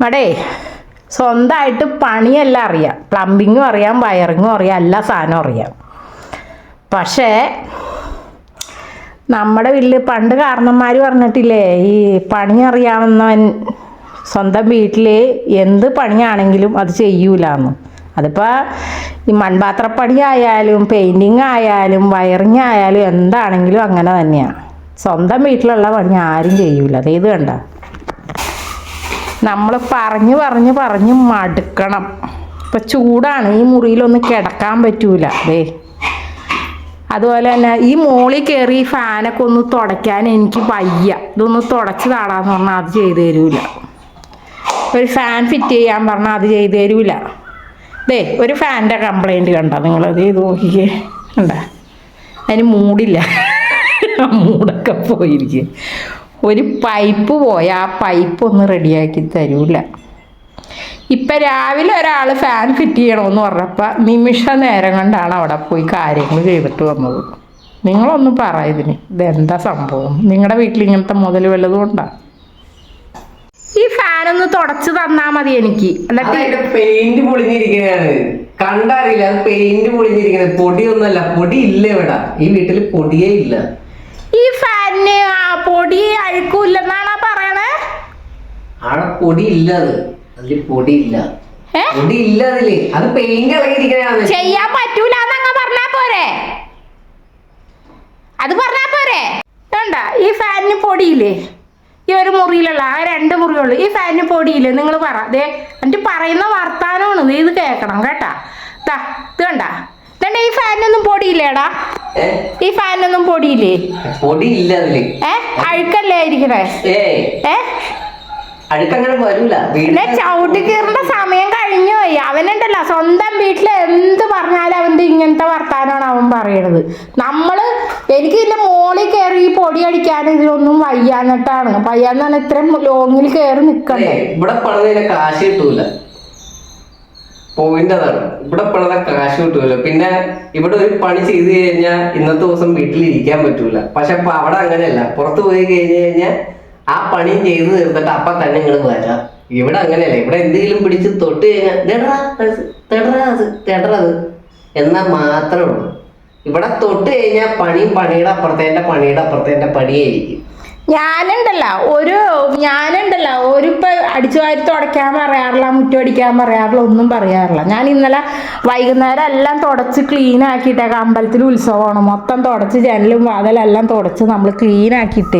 അടേ സ്വന്തമായിട്ട് പണിയെല്ലാം അറിയാം, പ്ലംബിങ്ങും അറിയാം, വയറിങ്ങും അറിയാം, എല്ലാ സാധനവും അറിയാം. പക്ഷേ നമ്മുടെ വീട്ടിൽ പണ്ട് കാരണന്മാർ പറഞ്ഞിട്ടില്ലേ, ഈ പണി അറിയാവുന്നവൻ സ്വന്തം വീട്ടിൽ എന്ത് പണിയാണെങ്കിലും അത് ചെയ്യൂലെന്ന്. അതിപ്പോൾ ഈ മൺപാത്രപ്പണി ആയാലും പെയിൻറ്റിങ് ആയാലും വയറിങ് ആയാലും എന്താണെങ്കിലും അങ്ങനെ തന്നെയാണ്. സ്വന്തം വീട്ടിലുള്ള പണി ആരും ചെയ്യൂല. ഇത് കണ്ട, നമ്മൾ പറഞ്ഞ് മടുക്കണം. ഇപ്പം ചൂടാണ്, ഈ മുറിയിലൊന്നും കിടക്കാൻ പറ്റൂല. അതുപോലെ തന്നെ ഈ മോളിൽ കയറി ഈ ഫാനൊക്കെ ഒന്ന് തുടയ്ക്കാൻ എനിക്ക് വയ്യ, ഇതൊന്ന് തുടച്ച് താടാന്ന് പറഞ്ഞാൽ അത് ചെയ്തു തരൂല. ഒരു ഫാൻ ഫിറ്റ് ചെയ്യാൻ പറഞ്ഞാൽ അത് ചെയ്തു തരൂല. ഒരു ഫാനിൻ്റെ കംപ്ലൈൻറ്റ് കണ്ട നിങ്ങളത് ചെയ്ത് നോക്കിക്കേ, കണ്ട അതിന് മൂടില്ല, മൂടൊക്കെ പോയിരിക്കും. ഒരു പൈപ്പ് പോയി, ആ പൈപ്പ് ഒന്ന് റെഡിയാക്കി തരൂല. ഇപ്പം രാവിലെ ഒരാൾ ഫാൻ ഫിറ്റ് ചെയ്യണമെന്ന് പറഞ്ഞപ്പോൾ നിമിഷ നേരം കൊണ്ടാണ് അവിടെ പോയി കാര്യങ്ങൾ ചെയ്തിട്ട് വന്നത്. നിങ്ങളൊന്ന് പറ ഇതിന്, ഇതെന്താ സംഭവം? നിങ്ങളുടെ വീട്ടിൽ ഇങ്ങനത്തെ മുതൽ വല്ലതും ഉണ്ടോ? ഈ ഫാനൊന്ന് തുടച്ച് തന്നാ മതി എനിക്ക്. എന്നിട്ട് പെയിന്റ് പൊളിഞ്ഞിരിക്കുകയാണ്, കണ്ടറിയില്ല. അത് പെയിന്റ് പൊളിഞ്ഞിരിക്കുന്നത്, പൊടിയൊന്നുമല്ല. പൊടി ഇല്ല ഇവിടെ, ഈ വീട്ടിൽ പൊടിയേ ഇല്ല. ഈ ഫാനിന് പൊടി അഴുക്കൂല്ലെന്നാണോ പറയണേ? അവിടെ പൊടി ഇല്ല, അതില് പൊടി ഇല്ല, പൊടി ഇല്ല അതില്. അത് പെയിന്റ് ഇളകിയിരിക്കണ ചെയ്യാൻ പറ്റൂല എന്നങ്ങ പറഞ്ഞാ പോരെ? അത് പറഞ്ഞാ പോരെ? വേണ്ട, ഈ ഫാനിന് പൊടിയില്ലേ? ഈ ഒരു മുറിയിലുള്ള ആ 2 മുറിയുള്ളൂ, ഈ ഫാനിന് പൊടിയില്ലേ? നിങ്ങൾ പറ. എന്നിട്ട് പറയുന്ന വർത്താനമാണ് ഇത് കേൾക്കണം കേട്ടാ. ഇത് കണ്ട, ഈ ഫാനിനൊന്നും പൊടിയില്ലേടാ? ഈ ഫാനിനൊന്നും പൊടിയില്ലേ? പൊടി ഇല്ല അതില്. അഴുക്കല്ലേ ഇരിക്കണേ? അഴുക്കങ്ങനെ വരൂല. പിന്നെ ചവിട്ടി കീറേണ്ട സമയം കഴിഞ്ഞു പോയി. അവനുണ്ടല്ലോ സ്വന്തം വീട്ടിൽ എന്ത് പറഞ്ഞാലും അവൻ്റെ ഇങ്ങനത്തെ വർത്താനമാണ് അവൻ പറയണത്. എനിക്ക് ഇതിന്റെ മോളിൽ കയറി ഈ പൊടി അടിക്കാൻ ഇതിലൊന്നും വയ്യാന്നിട്ടാണ്. വയ്യാന്നാണ് ഇത്രയും ലോങ്ങിൽ കയറി നിക്കണ്ടേ. ഇവിടെ പണിതിന് കാശ് കിട്ടൂല, പോയിന്റ് അതാണ്. ഇവിടെ പണിത കാശ് കിട്ടൂല. പിന്നെ ഇവിടെ ഒരു പണി ചെയ്ത് കഴിഞ്ഞാൽ ഇന്നത്തെ ദിവസം വീട്ടിലിരിക്കാൻ പറ്റൂല. പക്ഷെ അവിടെ അങ്ങനെയല്ല. പുറത്ത് പോയി കഴിഞ്ഞ് കഴിഞ്ഞാൽ ആ പണിയും ചെയ്ത് തീർത്തിട്ട് അപ്പൊ തന്നെ ഇങ്ങോട്ട് വരാം. ഇവിടെ അങ്ങനെയല്ല. ഇവിടെ എന്തെങ്കിലും പിടിച്ച് തൊട്ട് കഴിഞ്ഞാൽ തെടറത് എന്നാ മാത്രമേ ഉള്ളൂ. ഇവിടെ തൊട്ട് കഴിഞ്ഞാൽ പണിയുടെ അപ്പുറത്തെ പണിയായിരിക്കും. ഞാനുണ്ടല്ലോ ഒരു ഇപ്പൊ അടിച്ചു വാരി തുടയ്ക്കാൻ പറയാറില്ല, മുറ്റമടിക്കാൻ പറയാറില്ല, ഒന്നും പറയാറില്ല. ഞാൻ ഇന്നലെ വൈകുന്നേരം എല്ലാം തുടച്ച് ക്ലീൻ ആക്കിയിട്ടേക്കാം. അമ്പലത്തിൽ ഉത്സവമാണ്, മൊത്തം തുടച്ച് ജനലും വാതിലെല്ലാം തുടച്ച് നമ്മൾ ക്ലീൻ ആക്കിയിട്ട്